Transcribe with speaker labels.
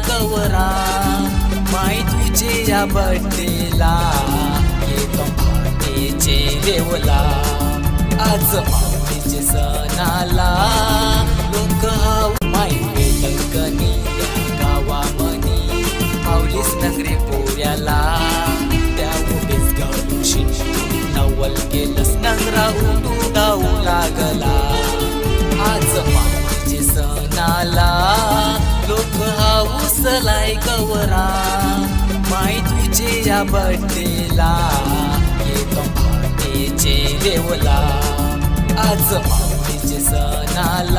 Speaker 1: गौरा माई तुझे या बर्थडेला येतो मातीचे देवला आज मातीचे सणाला लोक माई बेटकनी गावामनी पावलीस नगरे पोऱ्याला त्या उभेच गावशी नवल केलंस नंगरा उठू गाऊ लागला आज मातीचे सणाला लोक हाऊसलाय गौरा माई तुझे या बर्थडेला येतो मातीचे देवला आज मातीचे सणाला